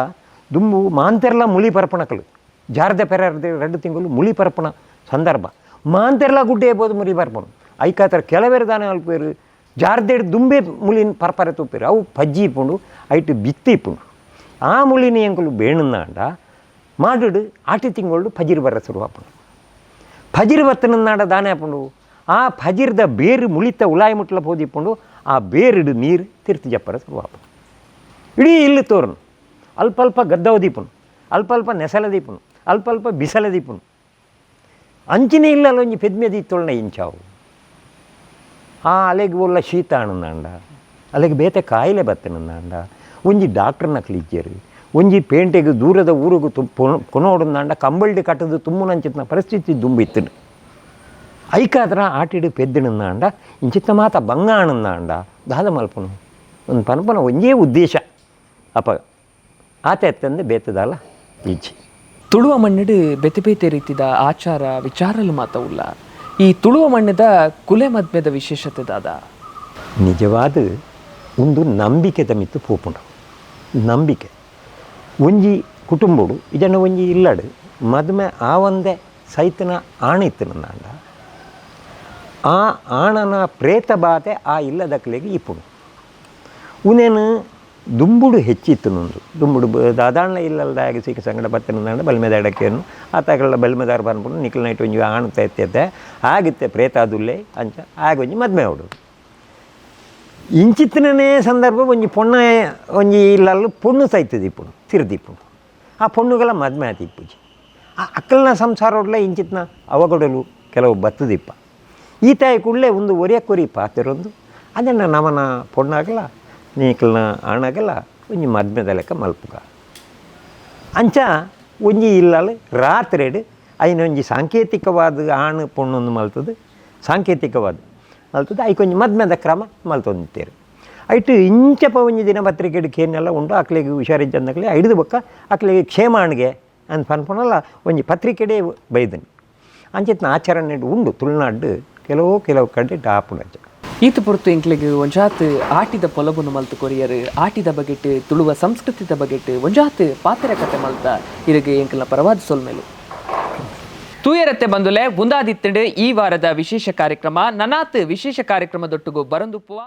ದುಂಬು ಮಾಂತೆರ್ಲ ಮುಳಿ ಪರಪಣಕಲು ಜಾರ್ದ ಪೆರರ್ದೆ 2 ತಿಂಗಳು ಮುಳಿ ಪರಪಣ ಸಂದರ್ಭ ಮಾಂತೆರ್ಲ ಗುಡ್ಡೆ ಬೋದು ಮುಳಿ ಪರಪಣು ಐಕಾತರ ಕೆಲವೇರು ದಾನ ಅಲ್ಪೇರು ಜಾರ್ದೇಡ್ ದುಂಬೆ ಮುಳಿನ ಪರಪರೆ ತುಪ್ಪೇರು ಅವು ಪಜ್ಜಿ ಇಪ್ಪುಂಡು ಐಟು ಬಿತ್ತಿ ಇಪ್ಪುಂಡು ಆ ಮುಳಿನ ಎಂಕಲು ಬೇಣಂದಾಂಡ ಮಾಡುಡು ಆಟಿ ತಿಂಗಳು ಫಜಿರ್ ಬರ ಶುರುವಾಪುಂಡು ಫಜಿರ್ ಬತ್ತನಂದಾಂಡ ದಾನೆ ಹಾಪುಂಡು ಆ ಫಜಿರ್ದ ಬೇರು ಮುಳಿತ ಉಲಾಯಿ ಮುಟ್ಲ ಪೋದಿಪ್ಪುಂಡು ಆ ಬೇರಿಡು ನೀರು ತಿರ್ತಿ ಜಪ್ಪರ ಶುರುವಾಪುಂಡು ಇಡೀ ಇಲ್ಲಿ ತೋರನು ಅಲ್ಪ ಗದ್ದವ ದೀಪುನು ಅಲ್ಪ ನೆಸಲ ದೀಪುನು ಅಲ್ಪ ಬಿಸಲ ದೀಪುನು ಅಂಚಿನೇ ಇಲ್ಲ ಒಂಜಿ ಪೆದ್ಮೆ ದೀತ್ತೊಳ್ನ ಇಂಚಾವು ಆ ಅಲೆಗೆ ಒಲ್ಲ ಶೀತ ಅಣ್ಣಂದಾಂಡ ಅಲೆಗೆ ಬೇತೆ ಕಾಯಿಲೆ ಬತ್ತನಂದಾಂಡ ಒಂಜಿ ಡಾಕ್ಟರ್ನ ಕ್ಲಿಜ್ಜರು ಒಂಜಿ ಪೇಂಟೆಗೆ ದೂರದ ಊರಿಗೂ ಕೊನೋಡಂದಾಂಡ ಕಂಬಳ್ಳಿ ಕಟ್ಟದು ತುಂಬುನಂಚಿತ್ನ ಪರಿಸ್ಥಿತಿ ದುಂಬಿತ್ತು ಐಕಾದ್ರ ಆಟಿಡು ಪೆದ್ದಣಂದಾಂಡ ಇಂಚಿತ್ತ ಮಾತ ಬಂಗ ಅಣ್ಣಂದಾಂಡ ದಾದ ಮಲ್ಪನು ಒಂದು ಪನಪನ ಒಂಜೇ ಉದ್ದೇಶ ಅಪ ಆತ ಎತ್ತಂದು ಬೇತದಲ್ಲ ಈಚೆ
ತುಳುವ ಮಣ್ಣಿಡು ಬೆತೆ ಬೇತೆ ರೀತಿದ ಆಚಾರ ವಿಚಾರಲು ಮಾತ ಉಲ್ಲ ಈ ತುಳುವ ಮಣ್ಣದ ಕುಲೆ ಮದ್ಮೆದ ವಿಶೇಷತೆ ದಾದ
ನಿಜವಾದ ಒಂದು ನಂಬಿಕೆ ತಮಿತ್ತು ಪೋಪುಂಡು ನಂಬಿಕೆ ಒಂಜಿ ಕುಟುಂಬಡು ಇದನ್ನು ಒಂಜಿ ಇಲ್ಲಡು ಮದುವೆ ಆ ಒಂದೇ ಸೈತನ ಆಣಿತ್ತನಂದಾಂಡ ಆ ಆಣನ ಪ್ರೇತ ಬಾಧೆ ಆ ಇಲ್ಲದಕ್ಲೆಗೆ ಇಪ್ಪುಂಡು ಉನೇನು ದುಂಬುಡು ಹೆಚ್ಚಿತ್ತನೊಂದು ದುಂಬುಡು ದಾದಾಣ್ಣ ಇಲ್ಲಲ್ದಾಗಿ ಸಿಕ್ಕ ಸಂಗಡ ಬತ್ತನಂದಾಂಡ ಬಲ್ಮೆದ ಅಡಕೆಯನ್ನು ಆತಗಳ ಬಲ್ಮೆದಾರ ಬಂದ್ಬಿಟ್ಟು ನಿಖಲ್ ನೈಟ್ ಒಂಜಿ ಆಣುತ್ತಾ ಎತ್ತೈತೆ ಆಗಿತ್ತೆ ಪ್ರೇತ ಅದುಲ್ಲೆ ಅಂಚ ಆಗೊಂಜಿ ಮದ್ಮೆ ಅವಡು ಇಂಚಿತ್ತನೇ ಸಂದರ್ಭ ಒಂಜಿ ಪೊಣ್ಣ ಒಂಜಿ ಇಲ್ಲಲ್ಲು ಪೊಣ್ಣು ಸೈತದಿಪ್ಪುಂಡು ತಿರ್ದಿಪ್ಪುಂಡು ಆ ಪೊಣ್ಣುಗಳ ಮದ್ಮೆ ಆತಿಪ್ಪುಜಿ ಆ ಅಕ್ಕಲ್ನ ಸಂಸಾರ ಒಡ್ಲೆ ಇಂಚಿತ್ನ ಅವಗಡಲು ಕೆಲವು ಬತ್ತದಿಪ್ಪ ಈ ತಾಯಿ ಕೂಡಲೇ ಒಂದು ಒರಿಯಕೊರಿ ಪಾತಿರೊಂದು ಅದನ್ನು ನಮನ ಪೊಣ್ಣಾಗಲ್ಲ ನೀಕಲ್ನ ಆಣಾಗಲ್ಲ ಒಂಜಿ ಮದ್ಮೆದ ಲೆಕ್ಕ ಮಲ್ಪುಗ ಅಂಚ ಒಂಜಿ ಇಲ್ಲಲು ರಾತ್ರಿಡು ಐನೊಂಜಿ ಸಾಂಕೇತಿಕವಾದ ಆಣು ಪೊಣ್ಣೊಂದು ಮಲ್ತದು ಸಾಂಕೇತಿಕವಾದ ಮಲ್ತದು ಐಕೊಂಜಿ ಮದ್ಮೆದ ಕ್ರಮ ಮಲ್ತೊಂದಿತ್ತೇರು ಐಟು ಇಂಚಪ ಒಂಜಿ ದಿನಪತ್ರಿಕೆಡು ಕೇನೆಲ್ಲ ಉಂಡು ಅಕ್ಲೆಗೆ ಹುಷಾರಿಜ್ಜಂದಕ್ಲೆ ಹಿಡಿದು ಬೊಕ್ಕ ಅಕ್ಲೆಗೆ ಕ್ಷೇಮಾಣಿಗೆ ಅಂತ ಪನ್ಪನಲ್ಲ ಒಂಜಿ ಪತ್ರಿಕೆಡೆ ಬೈದನು ಅಂಚಿತ್ನ ಆಚರಣೆ ಉಂಡು ತುಳುನಾಡು ಕೆಲವು ಕಡೆ ಟಾಪುಂಡ
ಈತ ಪೊರ್ತು ಎಂಕ್ಲೆಗ್ ಒಂಜಾತ್ ಆಟಿದ ಪೊಲಬುನು ಮಲ್ತು ಕೊರಿಯರು ಆಟಿದ ಬಗೆಟ್ ತುಳುವ ಸಂಸ್ಕೃತಿದ ಬಗೆಟ್ ಒಂಜಾತ್ ಪಾತೆರ ಕತೆ ಮಲ್ತ ಇರಗೆ ಎಂಕಲ್ನ ಪರವಾದ ಸೊಲ್ಮೇಲು ತೂಯರತ್ತೆ ಬಂದುಲೆ ಬುಂದಾದಿತ್ತಂಡು ಈ ವಾರದ ವಿಶೇಷ ಕಾರ್ಯಕ್ರಮ ನನಾತ್ ವಿಶೇಷ ಕಾರ್ಯಕ್ರಮದೊಟ್ಟಿಗೂ ಬರಂದುಪ್ಪುವ